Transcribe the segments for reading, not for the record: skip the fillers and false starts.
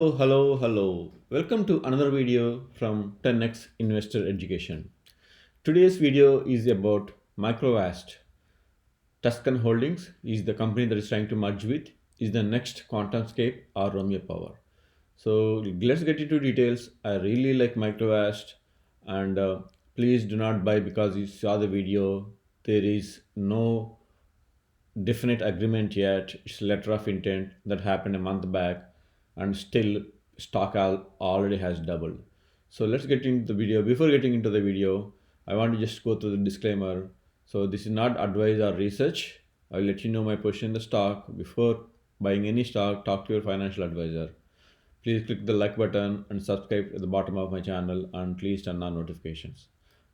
Oh, hello. Welcome to another video from 10x Investor Education. Today's video is about Microvast. Tuscan Holdings is the company that is trying to merge with, is the next Quantumscape or Romeo Power. So let's get into details. I really like Microvast, and please do not buy because you saw the video. There is no definite agreement yet. It's a letter of intent that happened a month back, and still already has doubled. So let's get into the video. Before getting into the video, I want to just go through the disclaimer. So this is not advice or research. I'll let you know my position in the stock. Before buying any stock, talk to your financial advisor. Please click the like button and subscribe at the bottom of my channel, and please turn on notifications.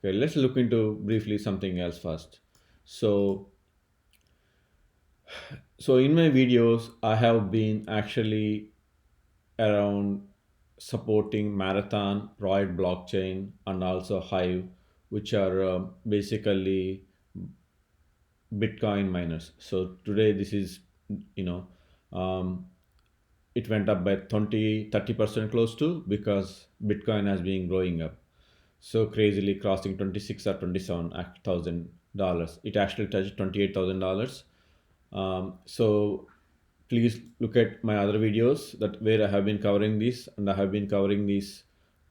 Okay, let's look into briefly something else first. So in my videos, I have been actually around supporting Marathon, Riot Blockchain, and also Hive, which are basically Bitcoin miners. So today, this is, you know, um, it went up by 30% close to, because Bitcoin has been growing up so crazily, crossing 26 or 27,000 dollars. It actually touched $28,000. So please look at my other videos that where I have been covering this, and I have been covering this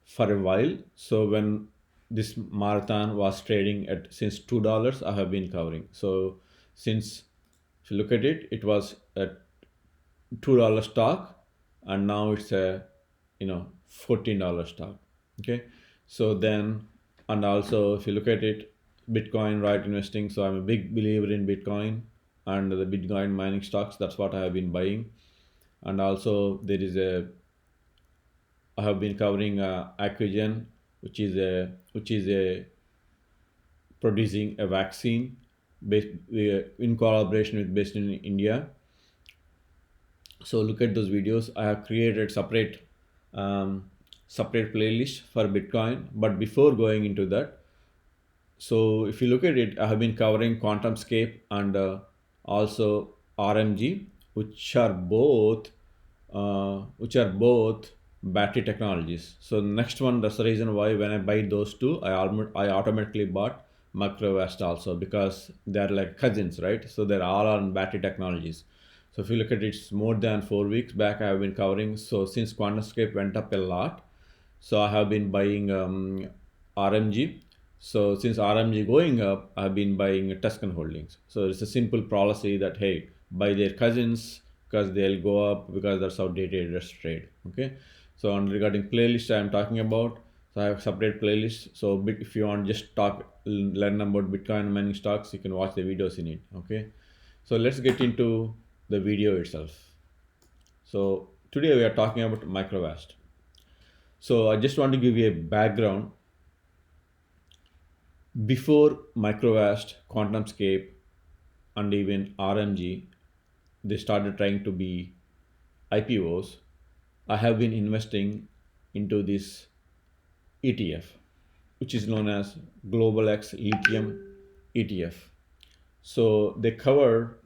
for a while. So when this marathon was trading at since $2, I have been covering. So since, if you look at it, it was at $2 stock, and now it's a $14 stock. Okay, so then, and also if you look at it, Bitcoin, right, investing. So I'm a big believer in Bitcoin and the Bitcoin mining stocks. That's what I have been buying. And also there is a, I have been covering Acquisition, which is a producing a vaccine based in collaboration with based in India. So look at those videos. I have created separate playlist for Bitcoin. But before going into that, so if you look at it, I have been covering Quantumscape and also RMG, which are both battery technologies. So next one, that's the reason why when I buy those two, I automatically bought Microvast also, because they're like cousins, right? So they're all on battery technologies. So if you look at it, it's more than 4 weeks back I have been covering. So since Quantumscape went up a lot, so I have been buying RMG. So since RMG going up, I've been buying Tuscan Holdings. So it's a simple policy that, hey, buy their cousins because they'll go up, because that's how day-to-day just trade. Okay. So on regarding playlist I'm talking about, so I have separate playlists. So if you want just learn about Bitcoin mining stocks, you can watch the videos in it. Okay. So let's get into the video itself. So today we are talking about Microvast. So I just want to give you a background. Before Microvast, Quantumscape, and even RMG, they started trying to be IPOs. I have been investing into this ETF, which is known as Global X Lithium ETF. So they cover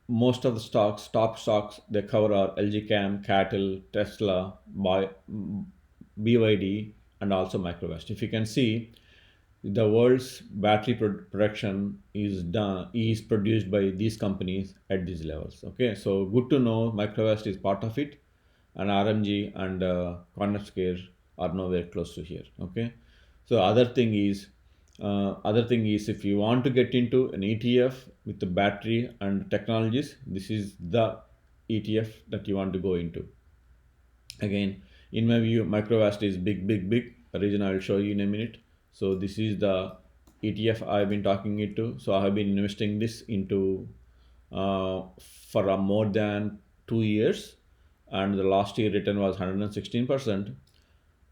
most of the stocks, top stocks they cover are LG Chem, Cattle, Tesla, BYD, and also Microvast. If you can see, the world's battery production is produced by these companies at these levels. Okay, so good to know Microvast is part of it, and RMG and Cornerscare are nowhere close to here. Okay, so other thing is if you want to get into an ETF with the battery and technologies, this is the ETF that you want to go into. Again, in my view, Microvast is big. The reason I will show you in a minute. So this is the ETF I've been talking it to. So I have been investing this into for more than 2 years, and the last year return was 116%,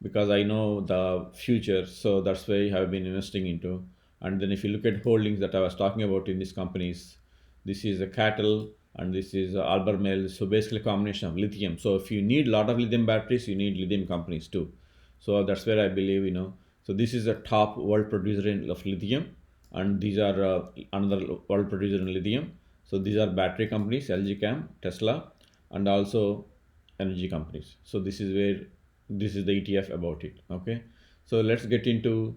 because I know the future. So that's why I have been investing into. And then if you look at holdings that I was talking about in these companies, this is a cattle and this is Albemarle. So basically a combination of lithium. So if you need a lot of lithium batteries, you need lithium companies too. So that's where I believe, So this is a top world producer of lithium, and these are another world producer in lithium. So these are battery companies, LG Chem, Tesla, and also energy companies. So this is where this is the ETF about it. Okay, so let's get into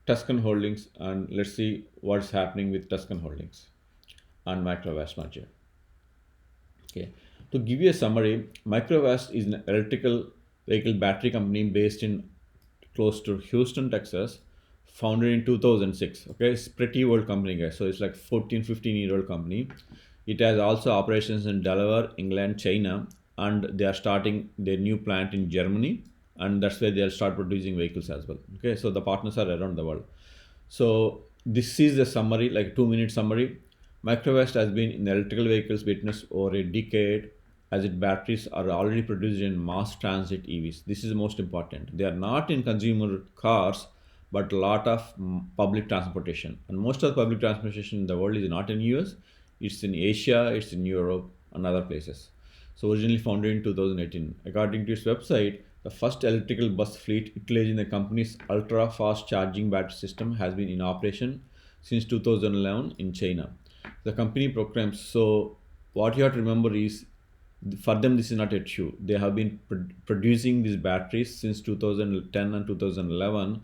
Tuscan Holdings and let's see what's happening with Tuscan Holdings and Microvast merger. Okay, to give you a summary, Microvast is an electrical vehicle battery company based in close to Houston, Texas, founded in 2006. Okay, it's pretty old company, guys. So it's like 14, 15-year old company. It has also operations in Delaware, England, China, and they are starting their new plant in Germany, and that's where they'll start producing vehicles as well. Okay, so the partners are around the world. So this is a summary, like 2 minute summary. Microvast has been in electrical vehicles business over a decade as its batteries are already produced in mass transit EVs. This is the most important. They are not in consumer cars, but a lot of public transportation. And most of the public transportation in the world is not in US, it's in Asia, it's in Europe, and other places. So originally founded in 2018. According to its website, the first electrical bus fleet utilizing the company's ultra-fast charging battery system has been in operation since 2011 in China. The company proclaims, so what you have to remember is for them this is not a issue. They have been producing these batteries since 2010 and 2011.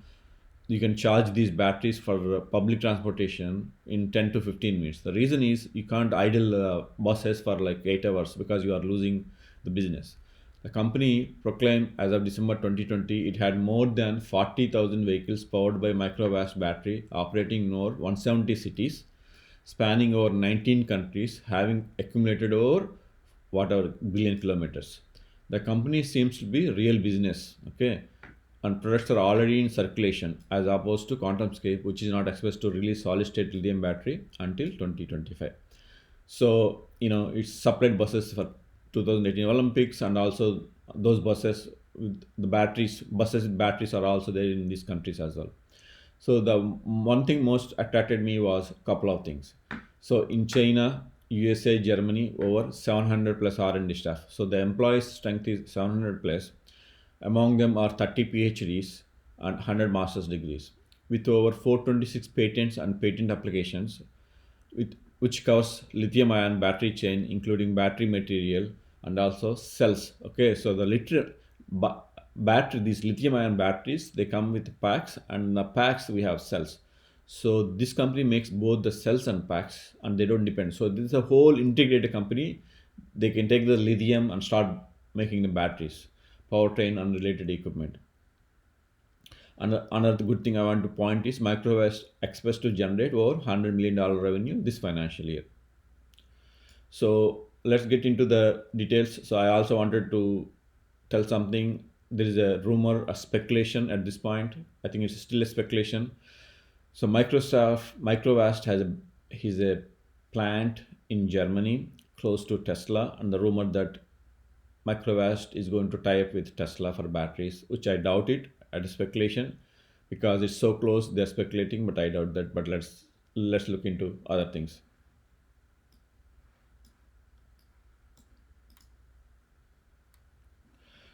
You can charge these batteries for public transportation in 10 to 15 minutes. The reason is you can't idle buses for like 8 hours because you are losing the business. The company proclaimed as of December 2020 it had more than 40,000 vehicles powered by Microvast battery operating in over 170 cities, spanning over 19 countries, having accumulated over whatever billion kilometers. The company seems to be real business, okay, and products are already in circulation as opposed to Quantumscape, which is not expected to release solid state lithium battery until 2025. So it's supplied buses for 2018 Olympics, and also those buses with the batteries, buses with batteries are also there in these countries as well. So the one thing most attracted me was a couple of things. So in China, USA, Germany, over 700 plus R&D staff. So the employees strength is 700 plus. Among them are 30 PhDs and 100 master's degrees, with over 426 patents and patent applications, which covers lithium ion battery chain, including battery material and also cells. Okay, so the battery, these lithium ion batteries, they come with packs, and in the packs we have cells. So this company makes both the cells and packs, and they don't depend. So this is a whole integrated company. They can take the lithium and start making the batteries, powertrain, and related equipment. Another good thing I want to point is Microvast expects to generate over $100 million revenue this financial year. So let's get into the details. So I also wanted to tell something. There is a rumor, a speculation at this point. I think it's still a speculation. So Microvast has a plant in Germany close to Tesla, and the rumor that Microvast is going to tie up with Tesla for batteries, which I doubt it at a speculation because it's so close. They're speculating, but I doubt that. But let's look into other things.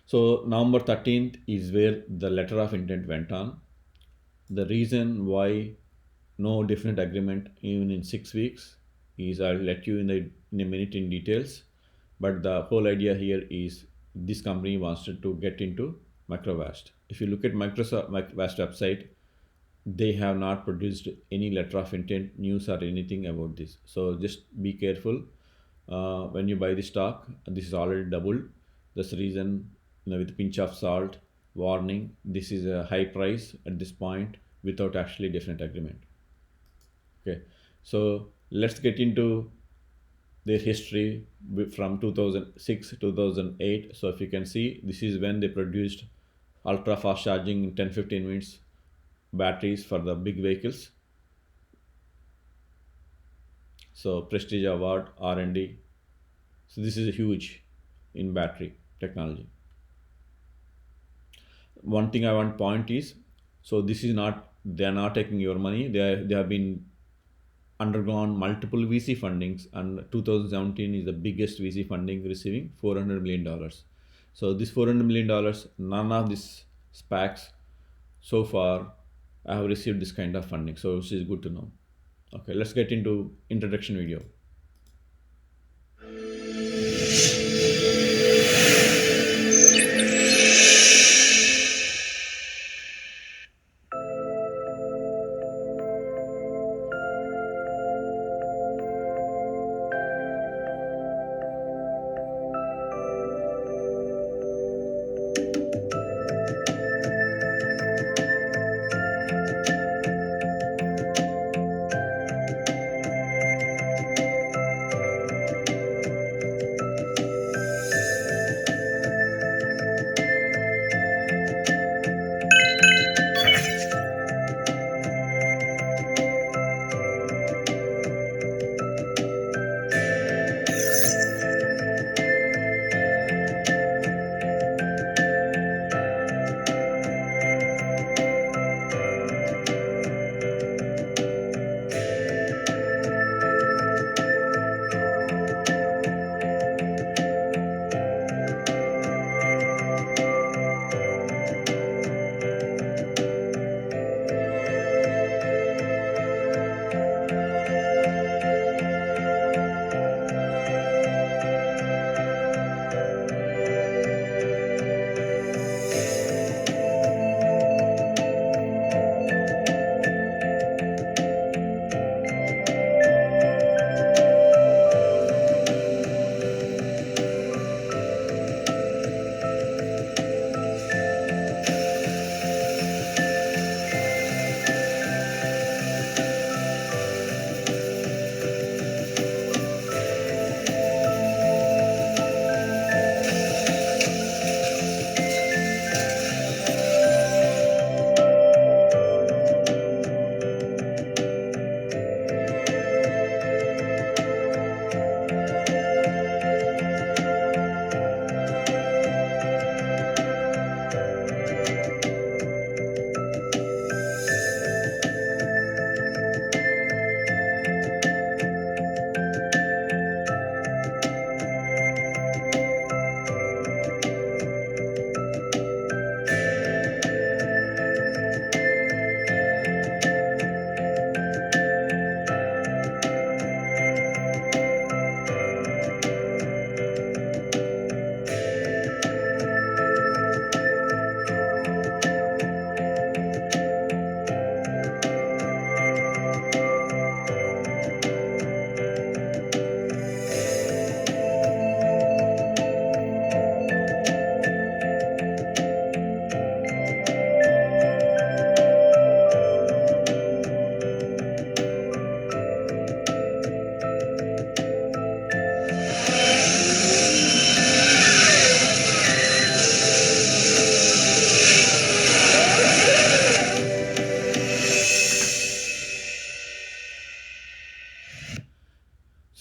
So November 13th is where the letter of intent went on. The reason why no definite agreement even in 6 weeks is I'll let you in a minute in details. But the whole idea here is this company wants to get into Microvast. If you look at Microvast website, they have not produced any letter of intent news or anything about this. So just be careful when you buy the stock. This is already doubled. That's the reason, with a pinch of salt. Warning: this is a high price at this point without actually definite agreement. Okay, so let's get into their history from 2006 2008. So if you can see, this is when they produced ultra fast charging in 10-15 minutes batteries for the big vehicles. So prestige award, R&D. So this is huge in battery technology. One thing I want to point is, so this is not, they are not taking your money. They have been undergone multiple VC fundings, and 2017 is the biggest VC funding, receiving $400 million. So this $400 million, none of these SPACs so far I have received this kind of funding. So this is good to know. Okay, let's get into introduction video.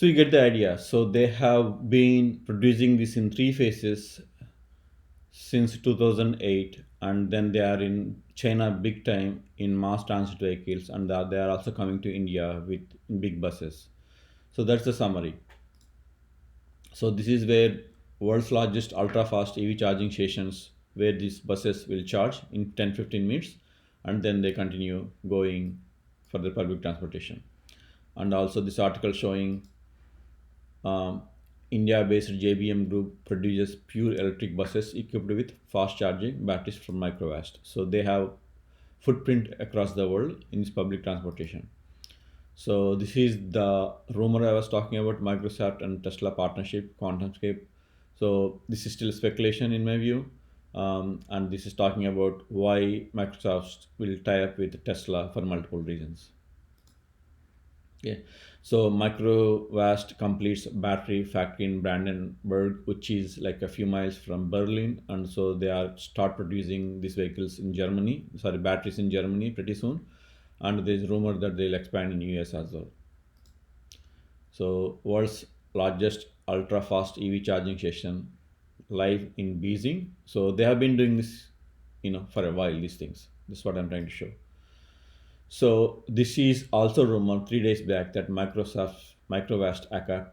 So you get the idea. So they have been producing this in three phases since 2008, and then they are in China big time in mass transit vehicles, and they are also coming to India with in big buses. So that's the summary. So this is where world's largest ultra fast EV charging stations, where these buses will charge in 10-15 minutes, and then they continue going for the public transportation. And also this article showing um, India-based JBM Group produces pure electric buses equipped with fast charging batteries from Microvast. So they have footprint across the world in this public transportation. So this is the rumor I was talking about, Microsoft and Tesla partnership, Quantumscape. So this is still speculation in my view, and this is talking about why Microsoft will tie up with Tesla for multiple reasons. Yeah. So Microvast completes battery factory in Brandenburg, which is like a few miles from Berlin, and so they are start producing these vehicles in Germany. Sorry, batteries in Germany pretty soon, and there is rumor that they'll expand in US as well. So world's largest ultra fast EV charging station live in Beijing. So they have been doing this, for a while. These things. This is what I'm trying to show. So this is also rumored 3 days back that Microvast Aka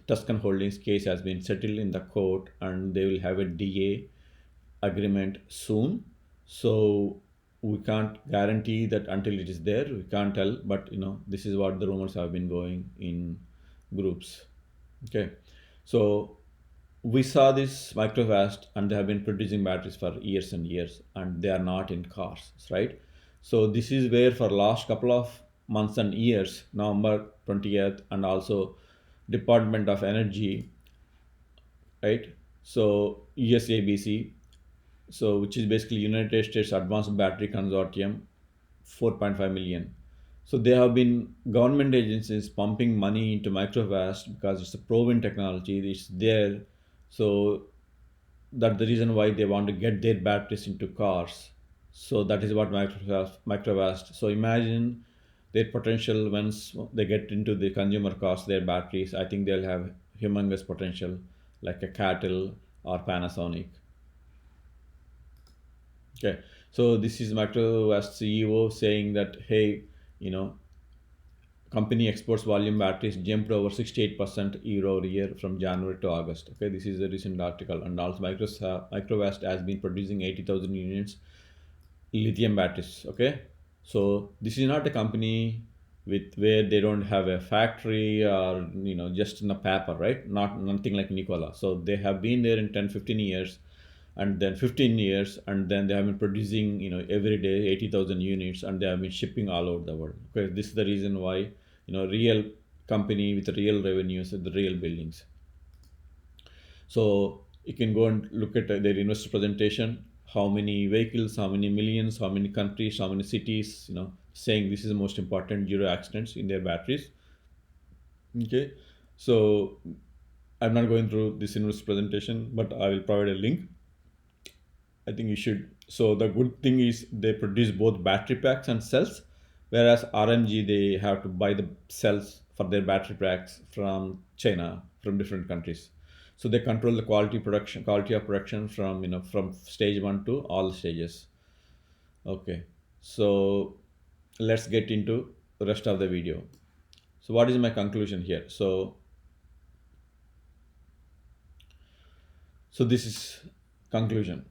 Tuscan Holdings case has been settled in the court, and they will have a DA agreement soon. So we can't guarantee that until it is there. We can't tell, but this is what the rumors have been going in groups. Okay, so we saw this Microvast, and they have been producing batteries for years and years, and they are not in cars, right? So this is where for last couple of months and years, November 20th, and also Department of Energy, right? So USABC, so which is basically United States Advanced Battery Consortium, 4.5 million. So there have been government agencies pumping money into Microvast because it's a proven technology. It's there, so that's the reason why they want to get their batteries into cars. So that is what Microvast. So imagine their potential once they get into the consumer cars, their batteries. I think they'll have humongous potential, like a Cattle or Panasonic. Okay, so this is Microvast CEO saying that, hey, you know, company exports volume batteries jumped over 68% year over year from January to August. Okay, this is a recent article, and also Microvast has been producing 80,000 units lithium batteries. Okay, so this is not a company with where they don't have a factory or just in a paper, right? Not nothing like Nikola. So they have been there in 10-15 years, and then 15 years, and then they have been producing every day 80,000 units, and they have been shipping all over the world. Okay, this is the reason why real company with real revenues and the real buildings. So you can go and look at their investor presentation, how many vehicles, how many millions, how many countries, how many cities, saying this is the most important, zero accidents in their batteries. Okay, so I'm not going through this investor presentation, but I will provide a link. I think you should. So the good thing is they produce both battery packs and cells, whereas RMG they have to buy the cells for their battery packs from China, from different countries. So they control the quality of production from from stage one to all stages. Okay, so let's get into the rest of the video. So what is my conclusion here? So this is conclusion.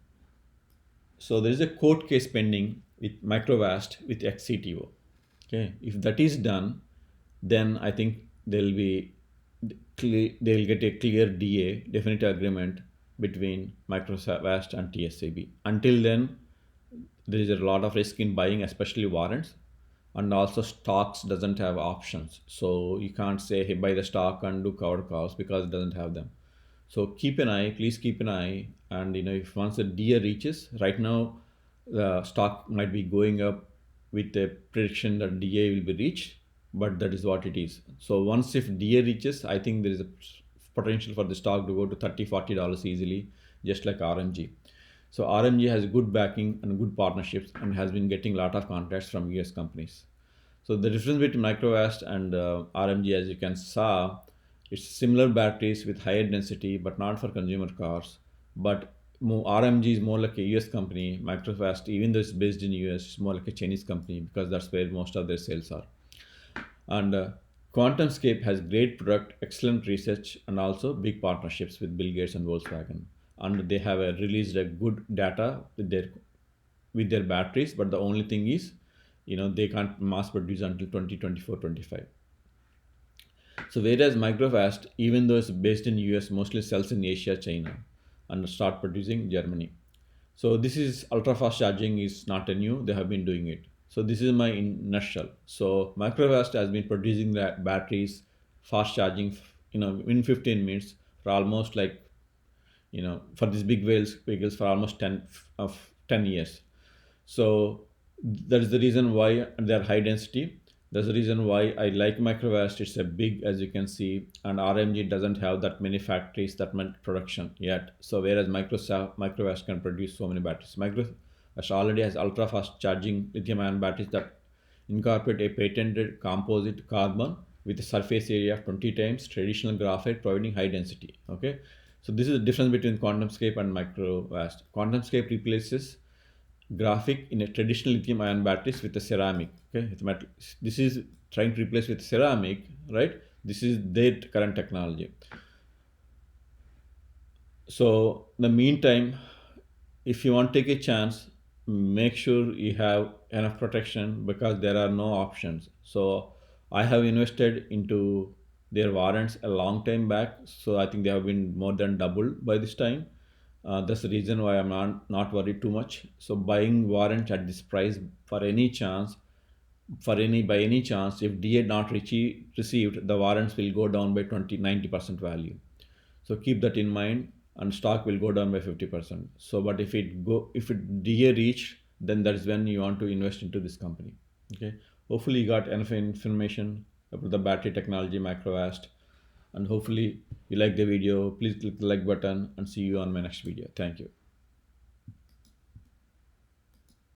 So there is a court case pending with Microvast with XCTO. Okay, if that is done, then I think they'll get a clear DA definitive agreement between Microvast and THCB. Until then, there is a lot of risk in buying, especially warrants, and also stocks doesn't have options. So you can't say, hey, buy the stock and do covered calls because it doesn't have them. So keep an eye, please keep an eye. And if once the DA reaches, right now the stock might be going up with a prediction that DA will be reached, but that is what it is. So once if DA reaches, I think there is a potential for the stock to go to $30-40 easily, just like RMG. So RMG has good backing and good partnerships and has been getting a lot of contracts from US companies. So the difference between Microvast and RMG, as you can saw, It's similar batteries with higher density, but not for consumer cars. But RMG is more like a US company. Microvast, even though it's based in US, it's more like a Chinese company because that's where most of their sales are. And Quantumscape has great product, excellent research, and also big partnerships with Bill Gates and Volkswagen. And they have released a good data with their batteries. But the only thing is, they can't mass produce until 2024-25. So whereas Microvast, even though it's based in US, mostly sells in Asia, China, and start producing Germany. So this is ultra fast charging is not a new. They have been doing it. So this is my in nutshell. So Microvast has been producing the batteries, fast charging, in 15 minutes for almost like, for these big vehicles for almost 10 years. So that is the reason why they are high density. That's the reason why I like Microvast. It's a big, as you can see, and RMG doesn't have that many factories, that much production yet. So whereas Microvast can produce so many batteries. Microvast already has ultra fast charging lithium-ion batteries that incorporate a patented composite carbon with a surface area of 20 times traditional graphite, providing high density. Okay, so this is the difference between Quantumscape and Microvast. Quantumscape replaces graphic in a traditional lithium ion batteries with a ceramic. Okay, this is trying to replace with ceramic, right? This is their current technology. So in the meantime, if you want to take a chance, make sure you have enough protection because there are no options. So I have invested into their warrants a long time back. So I think they have been more than doubled by this time. That's the reason why I'm not worried too much. So buying warrants at this price for any chance, by any chance, if DA not received, the warrants will go down by 90% value. So keep that in mind, and stock will go down by 50%. So but if it DA reach, then that is when you want to invest into this company. Okay, hopefully you got enough information about the battery technology Microvast, and hopefully you like the video. Please click the like button and see you on my next video. Thank you.